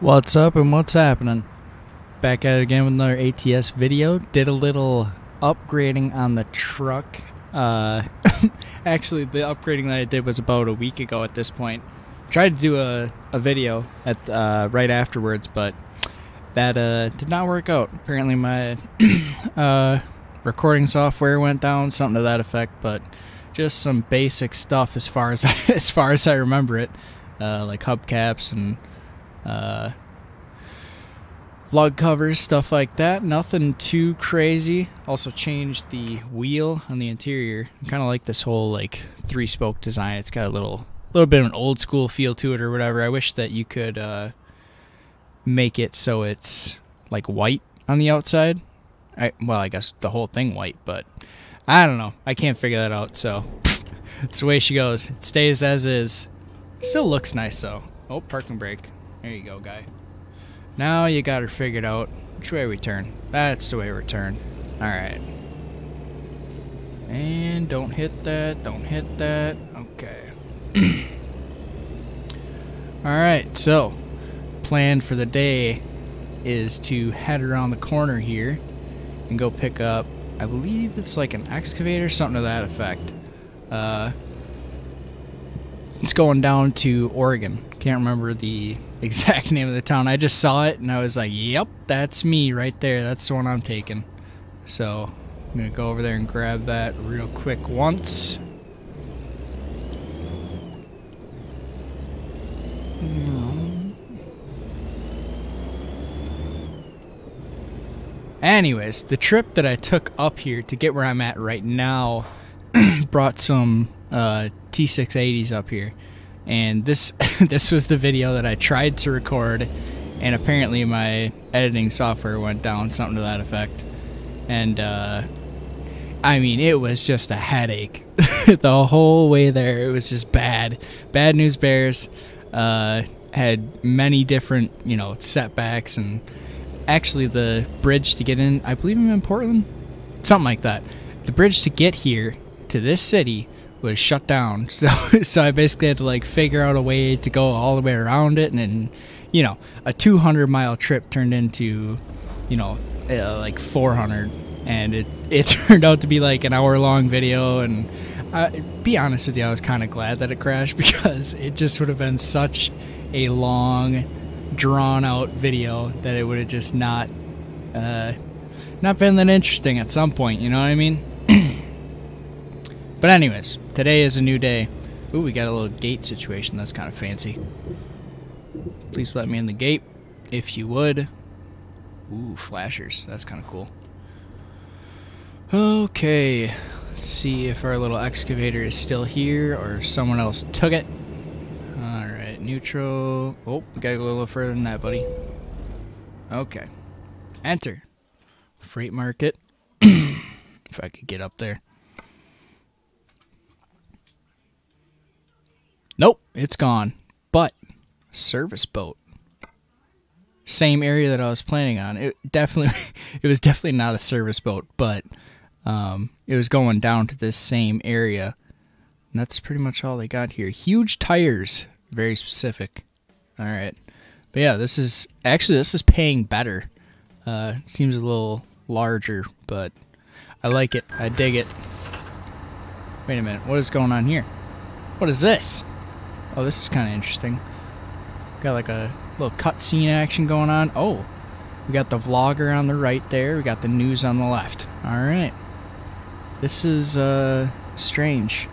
What's up and what's happening? Back at it again with another ATS video. Did a little upgrading on the truck. Actually, the upgrading that I did was about a week ago at this point. Tried to do a video at right afterwards, but that did not work out. Apparently my recording software went down, something to that effect, but just some basic stuff as far as as far as I remember it, like hubcaps and lug covers, stuff like that. Nothing too crazy. Also changed the wheel on the interior. I kind of like this whole like 3-spoke design. It's got a little bit of an old school feel to it or whatever. I wish that you could make it so it's like white on the outside. Well, I guess the whole thing white, but I don't know. I can't figure that out, so it's the way she goes. It stays as is. Still looks nice though. Oh, parking brake. There you go, guy. Now you got her figured out. Which way we turn? That's the way we turn. Alright. And don't hit that. Don't hit that. Okay. Alright, so plan for the day is to head around the corner here and go pick up, I believe it's like an excavator, something to that effect. It's going down to Oregon. Can't remember the exact name of the town. I just saw it and I was like, yep, that's me right there. That's the one I'm taking. So I'm gonna go over there and grab that real quick once. Anyways, the trip that I took up here to get where I'm at right now brought some T680s up here. And this was the video that I tried to record, and apparently my editing software went down, something to that effect. And I mean, it was just a headache the whole way there. It was just bad news bears. Had many different, setbacks, and actually the bridge to get in, I believe I'm in Portland, something like that. The bridge to get here to this city was shut down, so I basically had to like figure out a way to go all the way around it, and then a 200-mile trip turned into like 400, and it turned out to be like an hour-long video. And be honest with you, I was kind of glad that it crashed, because it just would have been such a long, drawn-out video that it would have just not been that interesting at some point, you know what I mean? But anyways, today is a new day. Ooh, we got a little gate situation. That's kind of fancy. Please let me in the gate, if you would. Ooh, flashers. That's kind of cool. Okay, let's see if our little excavator is still here or someone else took it. Alright, neutral. Oh, we gotta go a little further than that, buddy. Okay. Enter. Freight market. If I could get up there. Nope, it's gone. But service boat, same area that I was planning on. It was definitely not a service boat, but it was going down to this same area. And that's pretty much all they got here. Huge tires, very specific. All right, but yeah, this is paying better. Seems a little larger, but I like it. I dig it. Wait a minute, what is going on here? What is this? Oh, this is kind of interesting. Got like a little cutscene action going on. Oh, we got the vlogger on the right there. We got the news on the left. All right. This is strange.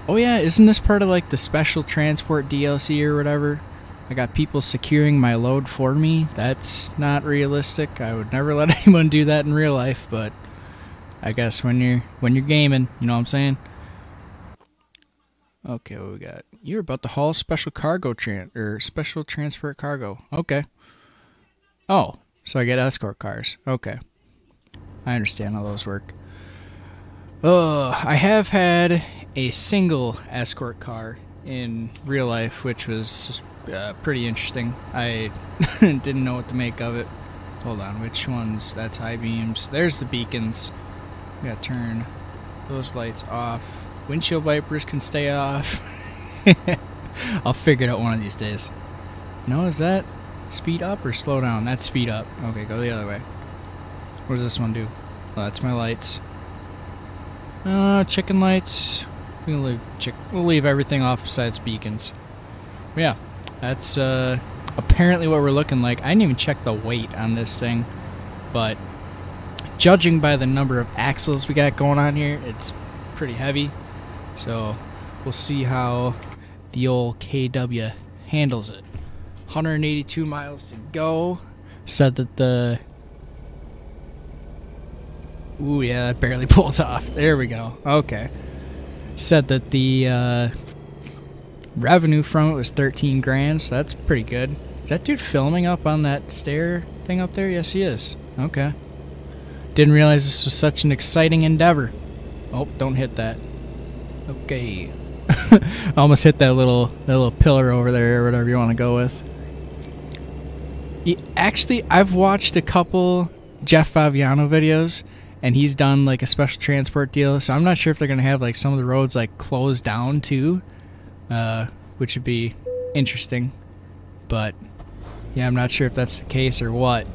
Oh yeah, isn't this part of like the special transport DLC or whatever? I got people securing my load for me. That's not realistic. I would never let anyone do that in real life, but I guess when you're gaming, you know what I'm saying? Okay, what we got? You're about to haul special cargo special transport cargo. Okay. Oh, so I get escort cars. Okay. I understand how those work. I have had a single escort car in real life, which was pretty interesting. I didn't know what to make of it. Hold on, which ones? That's high beams. There's the beacons. We gotta turn those lights off. Windshield wipers can stay off. I'll figure it out one of these days. No, is that speed up or slow down? That's speed up. Okay, go the other way. What does this one do? Oh, that's my lights. Chicken lights. We'll leave everything off besides beacons. But yeah, that's apparently what we're looking like. I didn't even check the weight on this thing, but judging by the number of axles we got going on here, it's pretty heavy. So we'll see how the old KW handles it. 182 miles to go. Said that the... Ooh, yeah, that barely pulls off. There we go. Okay. Said that the revenue from it was 13 grand, so that's pretty good. Is that dude filming up on that stair thing up there? Yes, he is. Okay. Didn't realize this was such an exciting endeavor. Oh, don't hit that. Okay. Almost hit that little pillar over there, or whatever you want to go with. Actually, I've watched a couple Jeff Favignano videos, and he's done like a special transport deal, so I'm not sure if they're gonna have like some of the roads like closed down too, which would be interesting. But yeah, I'm not sure if that's the case or what.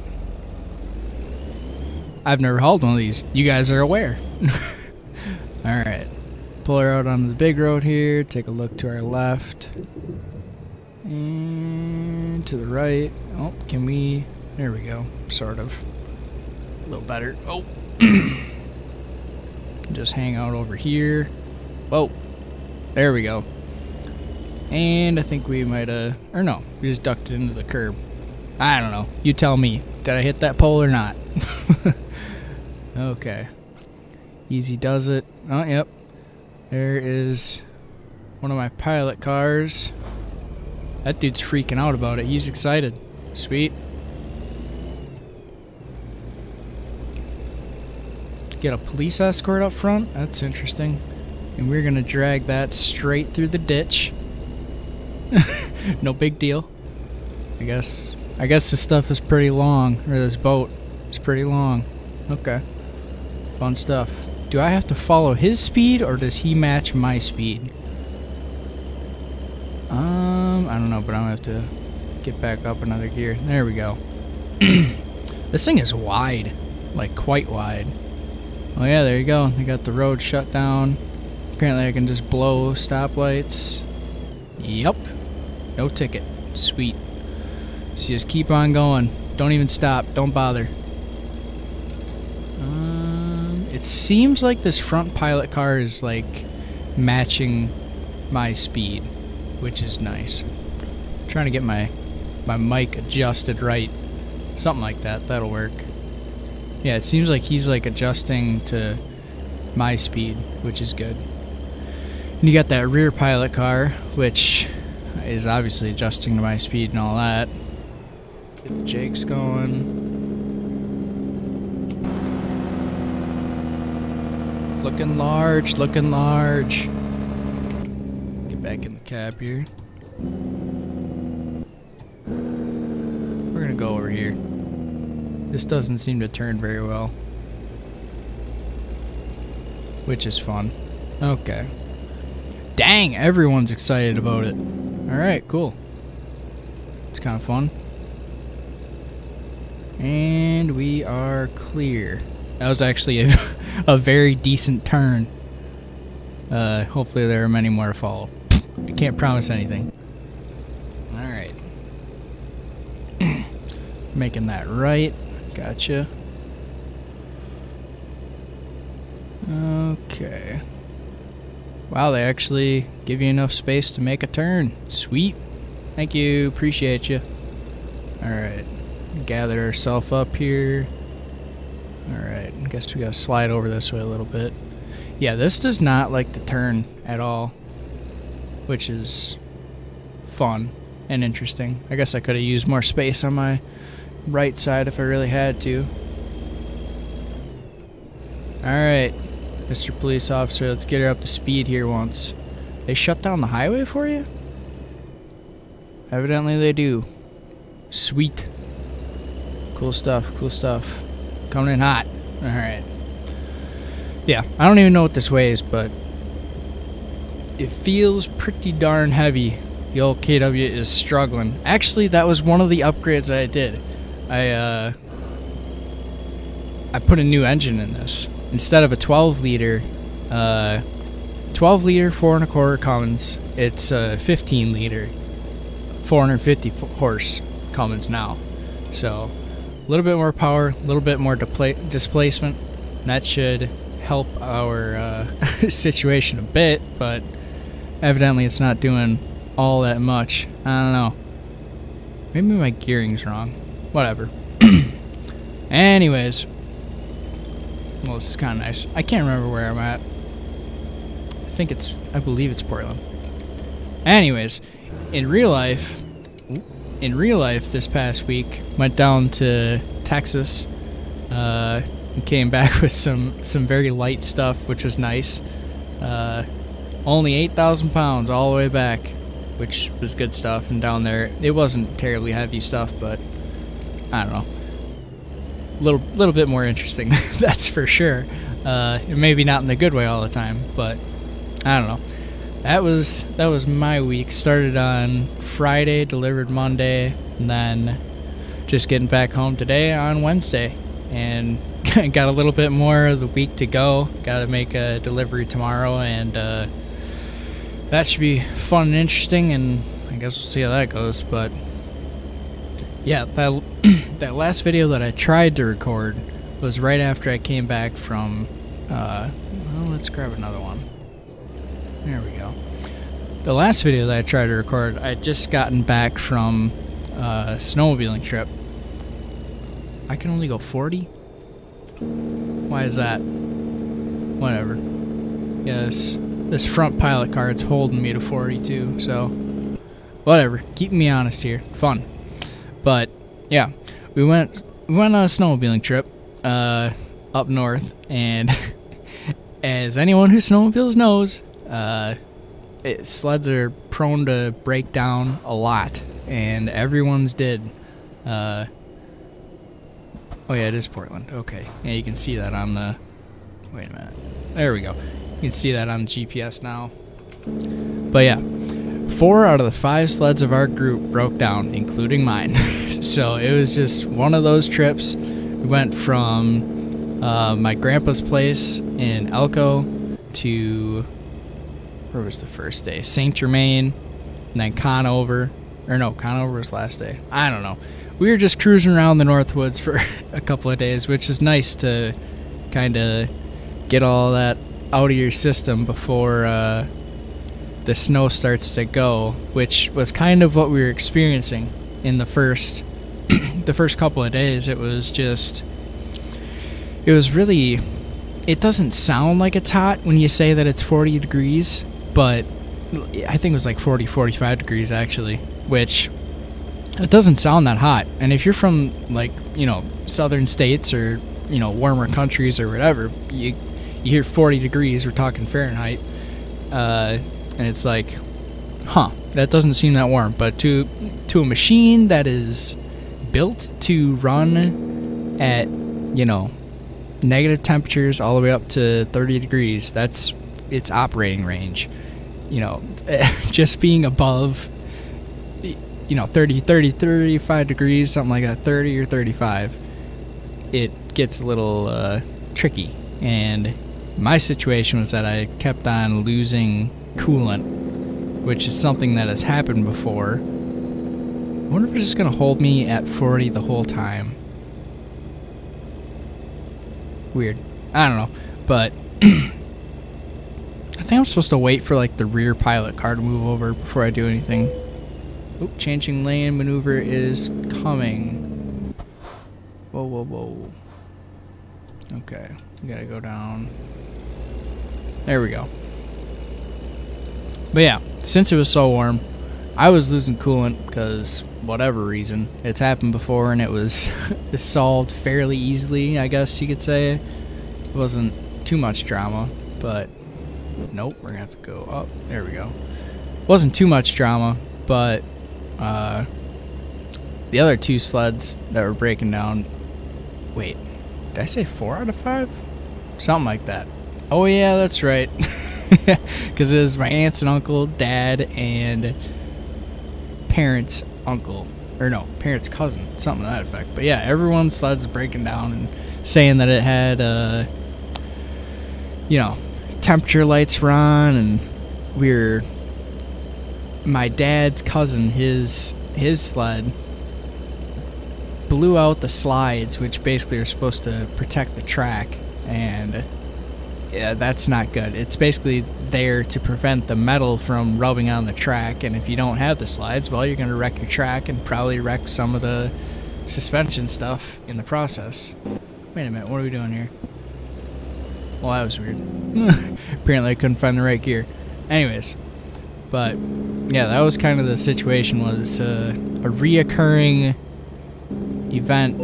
I've never hauled one of these. You guys are aware. Alright. Pull her out onto the big road here. Take a look to our left. And to the right. Oh, can we... There we go. Sort of. A little better. Oh. Just hang out over here. Whoa. There we go. And I think we might have... Or no. We just ducked it into the curb. I don't know. You tell me. Did I hit that pole or not? Okay. Easy does it. Oh, yep. There is one of my pilot cars. That dude's freaking out about it. He's excited. Sweet. Get a police escort up front. That's interesting. And we're going to drag that straight through the ditch. No big deal. I guess this stuff is pretty long. Or this boat is pretty long. Okay. Fun stuff. Do I have to follow his speed, or does he match my speed? I don't know, but I'm gonna have to get back up another gear. There we go. This thing is wide. Like, quite wide. Oh yeah, there you go. They got the road shut down. Apparently I can just blow stoplights. Yep. No ticket. Sweet. So just keep on going. Don't even stop. Don't bother. It seems like this front pilot car is like matching my speed, which is nice. I'm trying to get my mic adjusted right. Something like that. That'll work. Yeah, it seems like he's like adjusting to my speed, which is good. And you got that rear pilot car, which is obviously adjusting to my speed and all that. Get the Jakes going. Looking large, looking large. Get back in the cab here. We're gonna go over here. This doesn't seem to turn very well, which is fun. Okay. Dang, everyone's excited about it. Alright, cool. It's kind of fun. And we are clear. That was actually a very decent turn. Hopefully there are many more to follow. I can't promise anything. Alright. Making that right. Gotcha. Okay. Wow, they actually give you enough space to make a turn. Sweet. Thank you. Appreciate you. Alright. Gather ourselves up here. Alright. I guess we gotta slide over this way a little bit. Yeah, this does not like to turn at all, which is fun and interesting. I guess I could have used more space on my right side if I really had to. Alright, Mr. Police Officer, let's get her up to speed here once. They shut down the highway for you? Evidently they do. Sweet. Cool stuff, cool stuff. Coming in hot. Alright. Yeah, I don't even know what this weighs, but it feels pretty darn heavy The old KW is struggling. Actually, that was one of the upgrades that I did. I put a new engine in this. Instead of a 12 liter 4 1/4 Cummins, it's a 15 liter 450 horse Cummins now. So a little bit more power, a little bit more displacement. That should help our situation a bit, but evidently it's not doing all that much. I don't know. Maybe my gearing's wrong. Whatever. Anyways. Well, this is kind of nice. I can't remember where I'm at. I believe it's Portland. Anyways, in real life this past week, went down to Texas, and came back with some very light stuff, which was nice. Only 8,000 pounds all the way back, which was good stuff. And down there, it wasn't terribly heavy stuff, but I don't know. Little bit more interesting, that's for sure. Maybe not in the good way all the time, but I don't know. That was my week. Started on Friday, delivered Monday, and then just getting back home today on Wednesday, and got a little bit more of the week to go. Got to make a delivery tomorrow, and that should be fun and interesting, and I guess we'll see how that goes. But yeah, that last video that I tried to record was right after I came back from, well, let's grab another one. There we go. The last video that I tried to record, I had just gotten back from a snowmobiling trip. I can only go 40? Why is that? Whatever. Yes, this front pilot card's holding me to 42, so whatever. Keeping me honest here. Fun. But yeah, we went on a snowmobiling trip up north, and as anyone who snowmobiles knows, sleds are prone to break down a lot, and everyone's did. Oh yeah, it is Portland. Okay, yeah, you can see that on the. Wait a minute. There we go. You can see that on the GPS now. But yeah. 4 out of the 5 sleds of our group broke down, including mine. So it was just one of those trips. We went from my grandpa's place in Elko to, where was the first day? St. Germain, and then Conover. Or no, Conover was last day. I don't know. We were just cruising around the Northwoods for a couple of days, which is nice to kind of get all that out of your system before the snow starts to go, which was kind of what we were experiencing in the first couple of days. It was really, it doesn't sound like it's hot when you say that it's 40 degrees, but I think it was like 45 degrees actually, which it doesn't sound that hot. And if you're from, like, you know, southern states or, you know, warmer countries or whatever, you hear 40 degrees, we're talking Fahrenheit, and it's like, huh, that doesn't seem that warm. But to a machine that is built to run at, you know, negative temperatures all the way up to 30 degrees, that's its operating range. You know, just being above, you know, 35 degrees, something like that, 30 or 35, it gets a little tricky. And my situation was that I kept on losing coolant, which is something that has happened before. I wonder if it's just gonna hold me at 40 the whole time. Weird. I don't know, but I think I'm supposed to wait for like the rear pilot car to move over before I do anything. Oop, changing lane maneuver is coming. Whoa, whoa, whoa. Okay, we gotta go down. There we go. But yeah, since it was so warm, I was losing coolant because whatever reason. It's happened before, and it was solved fairly easily, I guess you could say. It wasn't too much drama, but nope, we're gonna have to go up. There we go. Wasn't too much drama, but the other 2 sleds that were breaking down. Wait, did I say 4 out of 5? Something like that. Oh yeah, that's right. Because it was my aunts and uncle, dad, and parents' uncle, or no, parents' cousin, something to that effect. But yeah, everyone's sled's breaking down and saying that it had, you know, temperature lights were on, and my dad's cousin, his sled blew out the slides, which basically are supposed to protect the track, and yeah, that's not good. It's basically there to prevent the metal from rubbing on the track, and if you don't have the slides, well, you're going to wreck your track and probably wreck some of the suspension stuff in the process. Wait a minute, what are we doing here? Well, that was weird. Apparently I couldn't find the right gear. Anyways, but yeah, that was kind of the situation. Was a reoccurring event.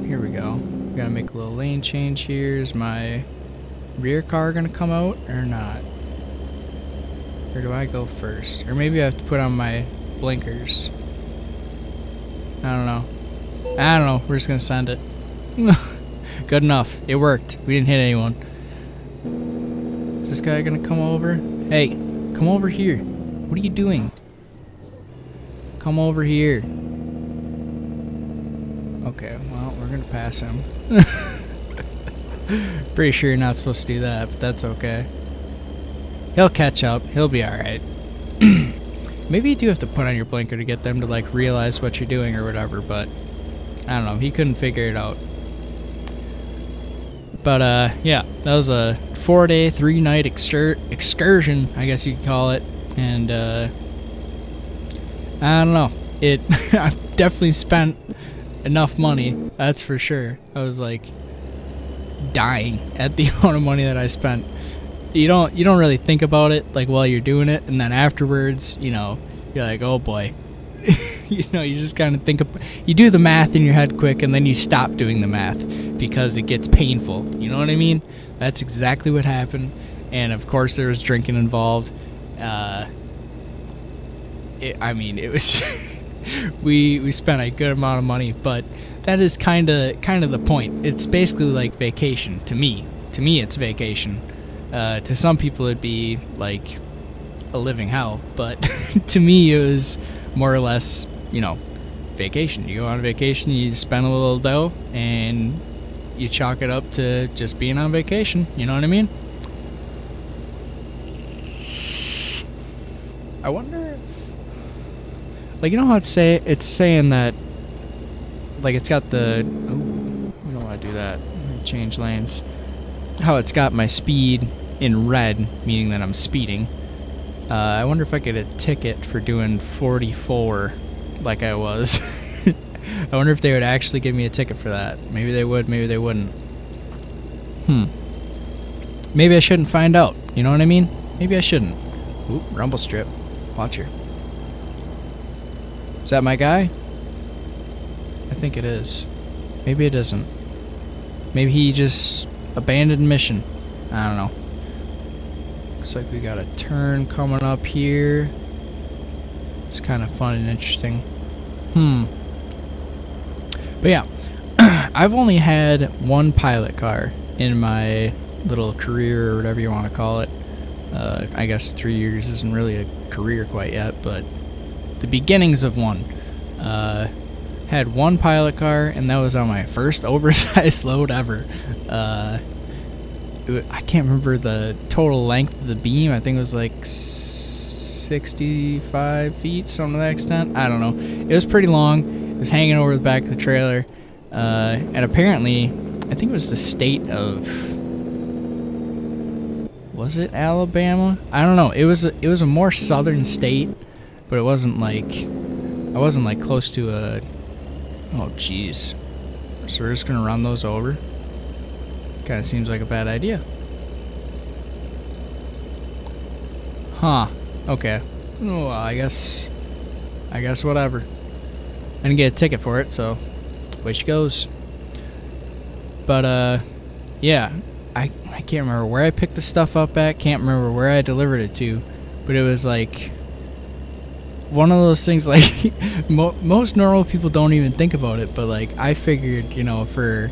Here we go. We gotta make a little lane change here. Is my rear car gonna come out or not? Or do I go first? Or maybe I have to put on my blinkers. I don't know. We're just gonna send it. Good enough. It worked. We didn't hit anyone. Is this guy gonna come over? Hey, come over here. What are you doing? Come over here. Okay, well, we're gonna pass him. Pretty sure you're not supposed to do that, but that's okay. He'll catch up. He'll be alright. Maybe you do have to put on your blinker to get them to, like, realize what you're doing or whatever, but I don't know. He couldn't figure it out. But, yeah, that was a 4-day, 3-night excursion, I guess you could call it. And, I don't know. I definitely spent enough money, that's for sure. I was, like, dying at the amount of money that I spent. You don't really think about it, like, while you're doing it, and then afterwards, you know, you're like, oh boy. You know, you just kind of you do the math in your head quick, and then you stop doing the math because it gets painful. You know what I mean? That's exactly what happened. And of course, there was drinking involved. I mean, it was we spent a good amount of money, but that is kind of the point. It's basically like vacation to me. To me, it's vacation. To some people, it'd be like a living hell, but to me, it was more or less, you know, vacation. You go on vacation, you spend a little dough, and you chalk it up to just being on vacation. You know what I mean? I wonder, like, you know how it's saying that, like, it's got the, ooh, I don't want to do that. Change lanes. How it's got my speed in red, meaning that I'm speeding. I wonder if I get a ticket for doing 44 like I was. I wonder if they would actually give me a ticket for that. Maybe they would, maybe they wouldn't. Maybe I shouldn't find out. You know what I mean? Maybe I shouldn't. Oop, rumble strip. Watch her. Is that my guy? I think it is. Maybe it isn't. Maybe he just abandoned mission. I don't know. Looks like we got a turn coming up here. It's kind of fun and interesting. But yeah, I've only had one pilot car in my little career, or whatever you want to call it. I guess 3 years isn't really a career quite yet, but the beginnings of one. Had one pilot car, and that was on my first oversized load ever. I can't remember the total length of the beam. I think it was like 65 feet, something to that extent. I don't know. It was pretty long. It was hanging over the back of the trailer. And apparently, I think it was the state of... Was it Alabama? I don't know. It was a more southern state, but it wasn't like... I wasn't like close to a... Oh, jeez. So we're just gonna run those over? Kind of seems like a bad idea. Huh. Okay. Well, I guess whatever. I didn't get a ticket for it, so away she goes. But yeah, I can't remember where I picked the stuff up at. Can't remember where I delivered it to, but it was like one of those things. Like most normal people don't even think about it, but like I figured, you know, for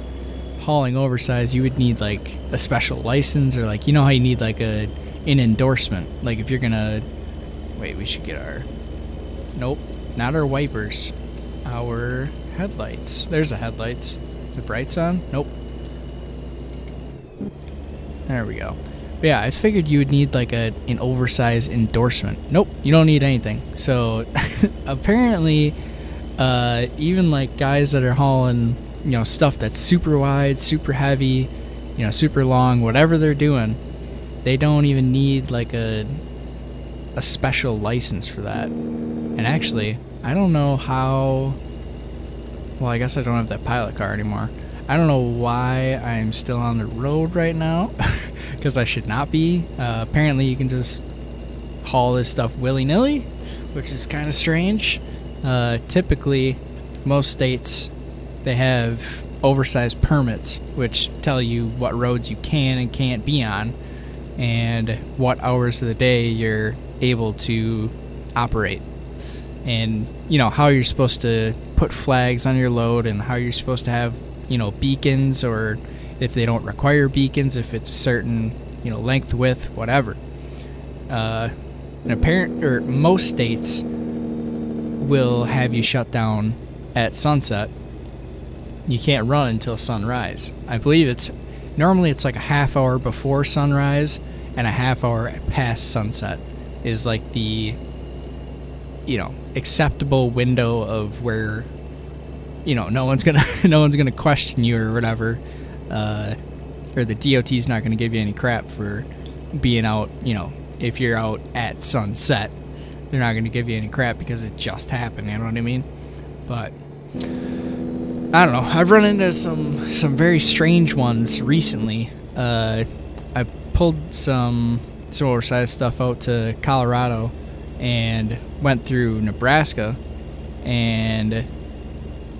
hauling oversized, you would need like a special license, or like, you know how you need like an endorsement, like if you're gonna wait, we should get our, nope, not our wipers, our headlights. There's the headlights. The brights on? Nope. There we go. But yeah, I figured you would need like an oversized endorsement. Nope, you don't need anything. So apparently, even like guys that are hauling, you know, stuff that's super wide, super heavy, you know, super long, whatever they're doing, they don't even need like a special license for that. And actually, I don't know how. Well, I guess I don't have that pilot car anymore. I don't know why I'm still on the road right now, because I should not be. Apparently, you can just haul this stuff willy-nilly, which is kind of strange. Typically, most states, they have oversized permits, which tell you what roads you can and can't be on, and what hours of the day you're able to operate. And, you know, how you're supposed to put flags on your load, and how you're supposed to have, you know, beacons, or if they don't require beacons, if it's a certain, you know, length, width, whatever. Most states will have you shut down at sunset. You can't run until sunrise. I believe normally it's like a half hour before sunrise and a half hour past sunset is like the, you know, acceptable window of where, you know, no one's gonna question you or whatever, or the DOT's not gonna give you any crap for being out. You know, if you're out at sunset, they're not gonna give you any crap because it just happened. You know what I mean? But I don't know. I've run into some very strange ones recently. I pulled some oversized stuff out to Colorado and went through Nebraska, and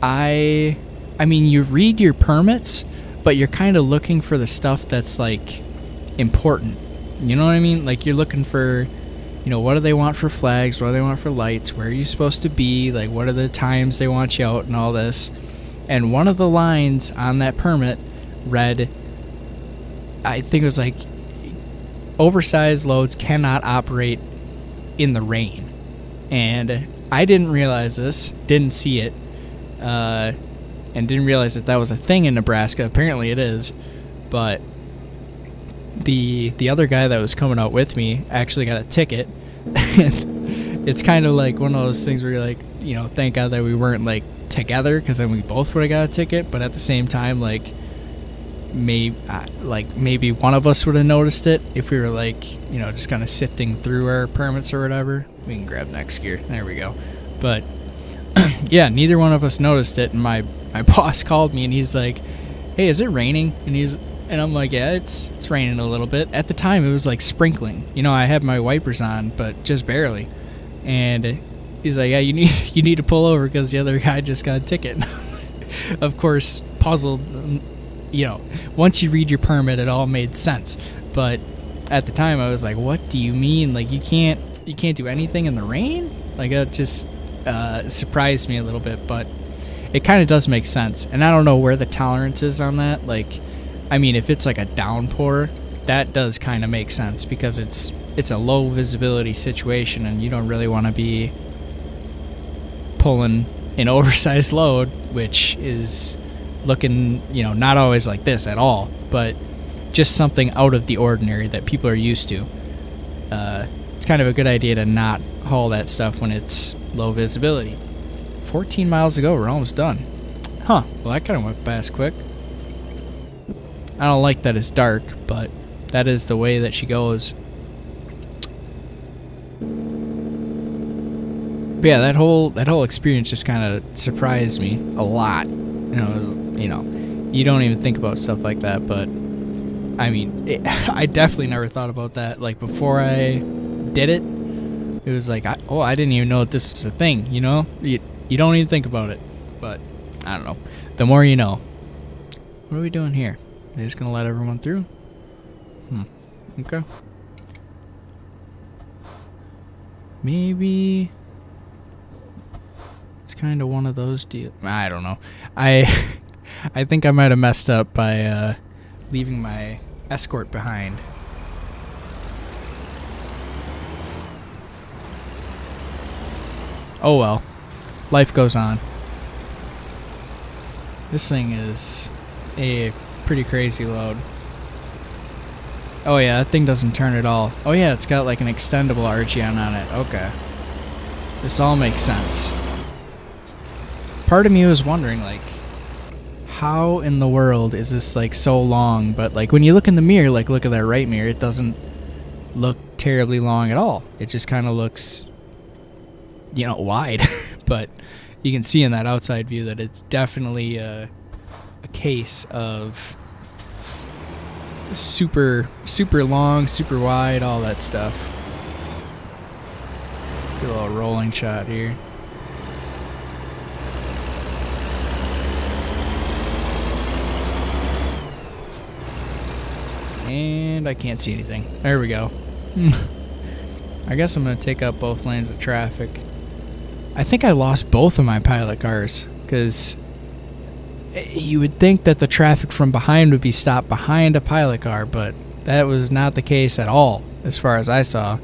I mean, you read your permits, but you're kind of looking for the stuff that's like important. You know what I mean? Like, you're looking for, you know, what do they want for flags? What do they want for lights? Where are you supposed to be? Like, what are the times they want you out and all this? And one of the lines on that permit read, I think it was like, oversized loads cannot operate in the rain. And I didn't realize this, didn't see it, and didn't realize that was a thing in Nebraska. Apparently it is. But the other guy that was coming out with me actually got a ticket. And it's kind of like one of those things where you're like, you know, thank God that we weren't like together, because then we both would have got a ticket. But at the same time, like maybe one of us would have noticed it if we were like, you know, just kind of sifting through our permits or whatever. We can grab next gear. There we go. But yeah, neither one of us noticed it. And my boss called me and he's like, "Hey, is it raining?" And I'm like, "Yeah, it's raining a little bit." At the time, it was like sprinkling. You know, I had my wipers on, but just barely. And he's like, "Yeah, you need to pull over because the other guy just got a ticket." Of course, puzzled. You know, once you read your permit, it all made sense. But at the time, I was like, "What do you mean? Like, you can't do anything in the rain?" Like, that just surprised me a little bit. But it kind of does make sense. And I don't know where the tolerance is on that. Like, I mean, if it's like a downpour, that does kind of make sense, because it's a low visibility situation, and you don't really want to be pulling an oversized load, which is looking, you know, not always like this at all, but just something out of the ordinary that people are used to. It's kind of a good idea to not haul that stuff when it's low visibility. 14 miles to go, we're almost done. Huh, well, that kind of went past quick. I don't like that it's dark, but that is the way that she goes. But yeah, that whole experience just kind of surprised me a lot. You know, it was, you know, you don't even think about stuff like that, but I mean, I definitely never thought about that. Like, before I did it, it was like, I didn't even know that this was a thing. You know, you don't even think about it. But I don't know. The more you know. What are we doing here? Are they just gonna let everyone through? Okay. Maybe it's kind of one of those deals. I don't know. I think I might have messed up by leaving my escort behind. Oh well. life goes on. This thing is a pretty crazy load. Oh yeah, that thing doesn't turn at all. Oh yeah, it's got like an extendable RGN on it. Okay. This all makes sense. Part of me was wondering, like, how in the world is this like so long? But like when you look in the mirror, like look at that right mirror, it doesn't look terribly long at all. It just kind of looks, you know, wide. But you can see in that outside view that it's definitely a case of super long, super wide, all that stuff. Do a little rolling shot here. And I can't see anything. There we go. I guess I'm going to take up both lanes of traffic. I think I lost both of my pilot cars, because you would think that the traffic from behind would be stopped behind a pilot car, but that was not the case at all, as far as I saw.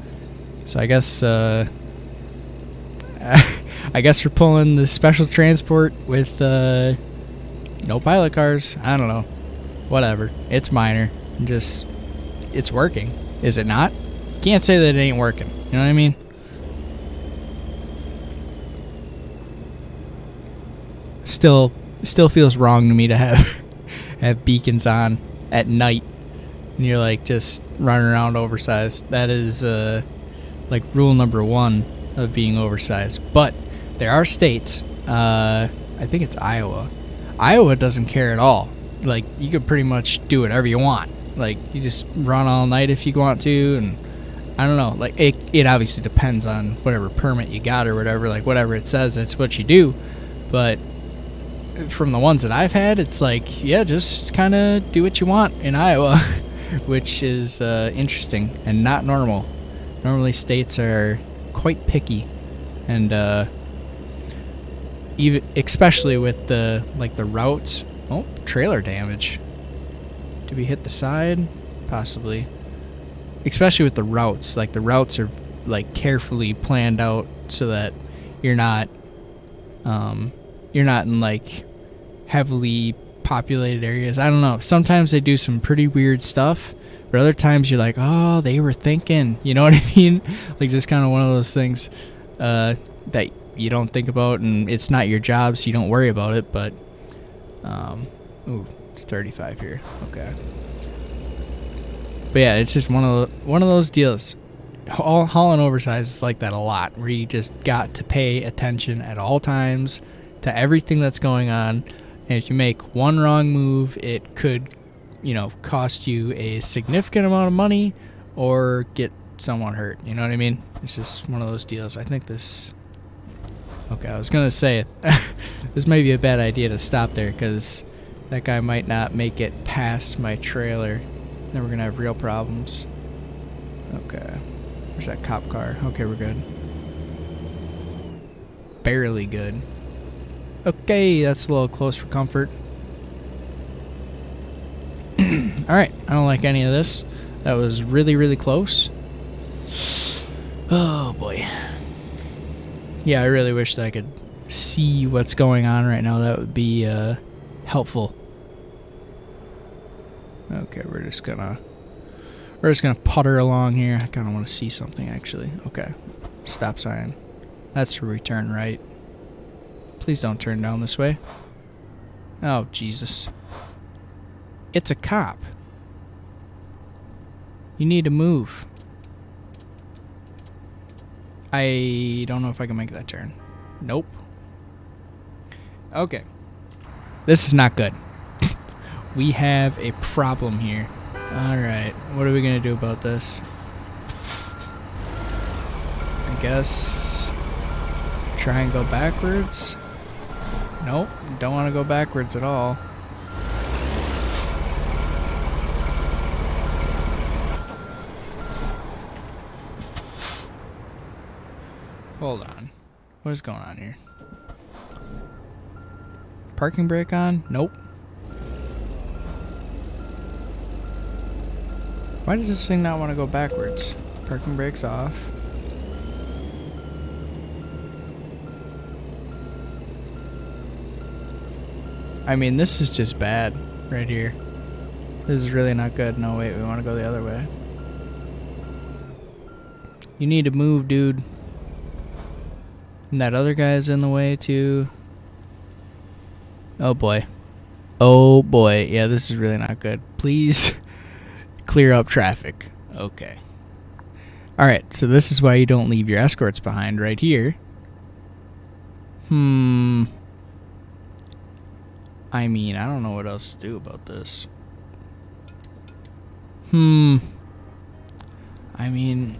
So I guess I guess we're pulling the special transport with no pilot cars. I don't know. Whatever. It's minor. Just, it's working. Is it not? Can't say that it ain't working. You know what I mean? Still feels wrong to me to have beacons on at night, and you're like just running around oversized. That is like rule number 1 of being oversized. But there are states, I think it's Iowa. Iowa doesn't care at all. Like, you could pretty much do whatever you want. Like, you just run all night if you want to, and I don't know. Like, it obviously depends on whatever permit you got or whatever. Like, whatever it says, that's what you do. But from the ones that I've had, it's like, yeah, just kind of do what you want in Iowa, which is interesting and not normal. Normally, states are quite picky, and even especially with the routes. Oh, trailer damage. Did we hit the side? Possibly. Especially with the routes. Like, the routes are like carefully planned out so that you're not in like heavily populated areas. I don't know. Sometimes they do some pretty weird stuff, but other times you're like, oh, they were thinking. You know what I mean? Like, just kind of one of those things that you don't think about, and it's not your job, so you don't worry about it. But ooh, it's 35 here. Okay. But yeah, it's just one of those deals. Hauling oversized is like that a lot, where you just got to pay attention at all times to everything that's going on. And if you make one wrong move, it could, you know, cost you a significant amount of money or get someone hurt. You know what I mean? It's just one of those deals. I think this... Okay, I was going to say, this may be a bad idea to stop there, because that guy might not make it past my trailer. Then we're going to have real problems. Okay. Where's that cop car? Okay, we're good. Barely good. Okay, that's a little close for comfort. Alright, I don't like any of this. That was really, really close. Oh, boy. Yeah, I really wish that I could see what's going on right now. That would be helpful. Okay, we're just gonna putter along here. I kind of want to see something, actually. Okay, stop sign. That's where we turn right. Please don't turn down this way. Oh, Jesus. It's a cop. You need to move. I don't know if I can make that turn. Nope. Okay. This is not good. We have a problem here. Alright, what are we going to do about this? I guess... try and go backwards? Nope, don't want to go backwards at all. Hold on. What is going on here? Parking brake on? Nope. Why does this thing not want to go backwards? Parking brake's off. I mean, this is just bad right here. This is really not good. No, wait, we want to go the other way. You need to move, dude. And that other guy's in the way, too. Oh, boy. Oh, boy. Yeah, this is really not good. Please clear up traffic. Okay. Alright, so this is why you don't leave your escorts behind right here. I mean, I don't know what else to do about this. I mean,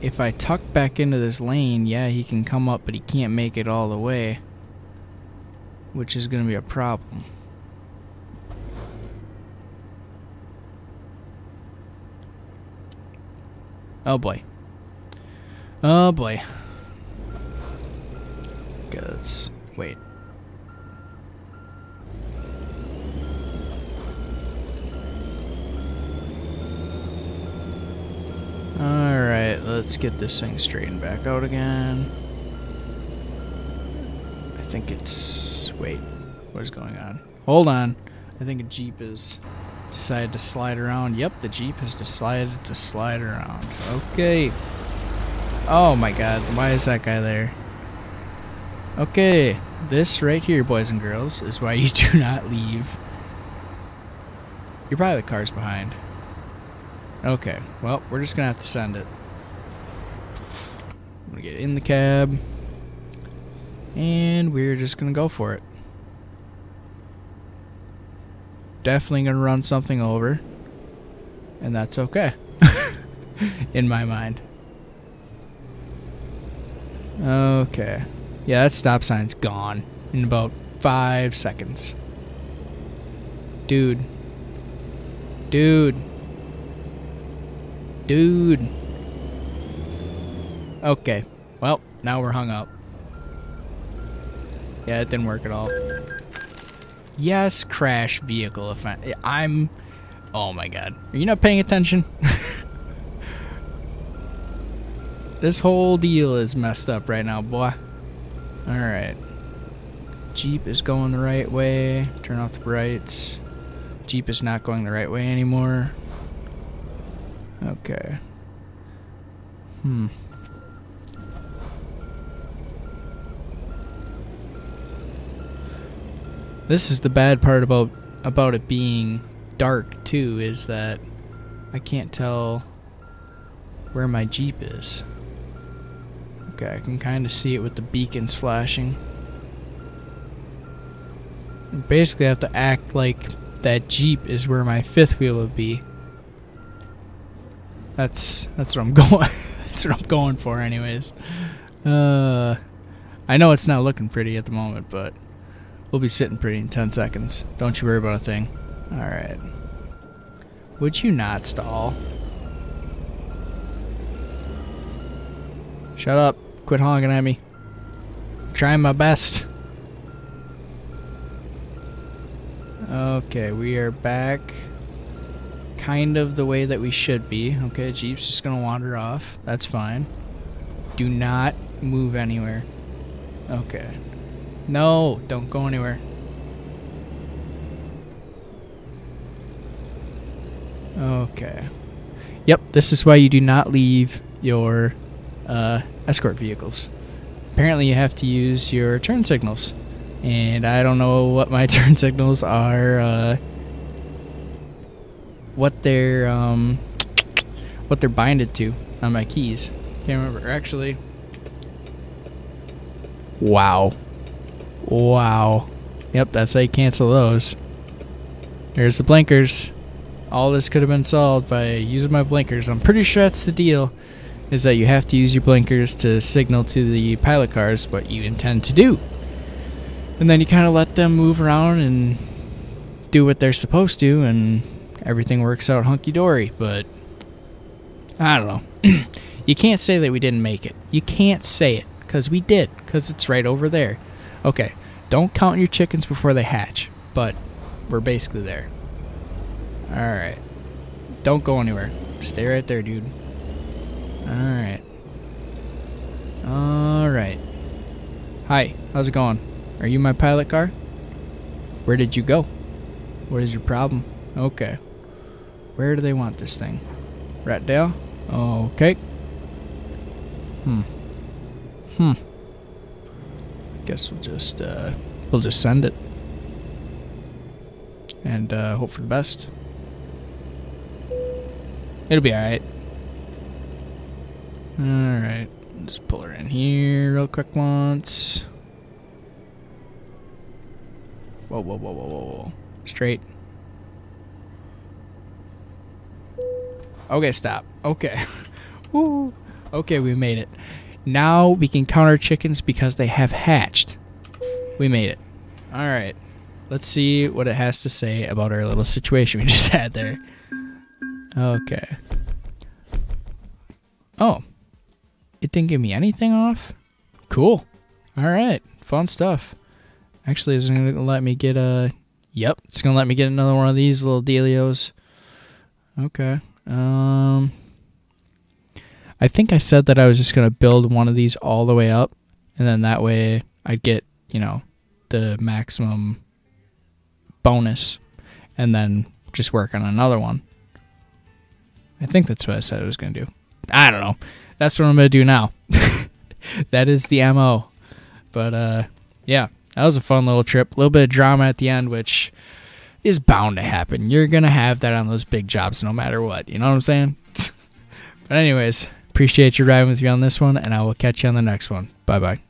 if I tuck back into this lane, yeah, he can come up, but he can't make it all the way, which is going to be a problem. Oh boy. Oh boy. Okay, let's wait. Alright, let's get this thing straightened back out again. I think it's... wait, what is going on? Hold on. I think a Jeep has decided to slide around. Yep, the Jeep has decided to slide around. Okay. Oh my god, why is that guy there? Okay, this right here, boys and girls, is why you do not leave. You're probably the cars behind. Okay, well, we're just gonna have to send it. I'm gonna get in the cab, and we're just gonna go for it. Definitely gonna run something over, and that's okay. In my mind. Okay. Yeah, that stop sign's gone in about 5 seconds. Dude. Dude. Dude. Okay. Well, now we're hung up. Yeah, it didn't work at all. Yes, crash vehicle offense. Oh my god. Are you not paying attention? This whole deal is messed up right now, boy. Alright. Jeep is going the right way. Turn off the brights. Jeep is not going the right way anymore. Okay. This is the bad part about it being dark too, is that I can't tell where my Jeep is. Okay, I can kind of see it with the beacons flashing. Basically, I have to act like that Jeep is where my fifth wheel would be. That's what I'm going. That's what I'm going for, anyways. I know it's not looking pretty at the moment, but we'll be sitting pretty in 10 seconds. Don't you worry about a thing. All right. Would you not stall? Shut up. Quit honking at me. I'm trying my best. Okay, we are back kind of the way that we should be. Okay, Jeep's just gonna wander off. That's fine. Do not move anywhere. Okay. No, don't go anywhere. Okay. Yep, this is why you do not leave your escort vehicles. Apparently you have to use your turn signals. And I don't know what my turn signals are, what they're binded to on my keys. Can't remember. Actually, wow. Wow. Yep, that's how you cancel those. There's the blinkers. All this could have been solved by using my blinkers. I'm pretty sure that's the deal, is that you have to use your blinkers to signal to the pilot cars what you intend to do. And then you kind of let them move around and do what they're supposed to, and everything works out hunky-dory. But I don't know. You can't say that we didn't make it. You can't say it, because we did, because it's right over there. Okay, don't count your chickens before they hatch, but we're basically there. Alright. Don't go anywhere. Stay right there, dude. Alright. Alright. Hi, how's it going? Are you my pilot car? Where did you go? What is your problem? Okay. Where do they want this thing? Ratdale? Okay. Guess we'll just send it. And hope for the best. It'll be alright. Alright. Just pull her in here real quick once. Whoa, whoa, whoa, whoa, whoa. Straight. Okay, stop. Okay. Woo. Okay, we made it. Now we can count our chickens because they have hatched. We made it. Alright. Let's see what it has to say about our little situation we just had there. Okay. Oh. It didn't give me anything off? Cool. Alright. Fun stuff. Actually, it's going to let me get a... Yep. It's going to let me get another one of these little dealios. Okay. I think I said that I was just going to build one of these all the way up. And then that way I'd get, you know, the maximum bonus. And then just work on another one. I think that's what I said I was going to do. I don't know. That's what I'm going to do now. That is the MO. But, yeah. That was a fun little trip. A little bit of drama at the end, which is bound to happen. You're going to have that on those big jobs no matter what. You know what I'm saying? But anyways, appreciate you riding with me on this one, and I will catch you on the next one. Bye-bye.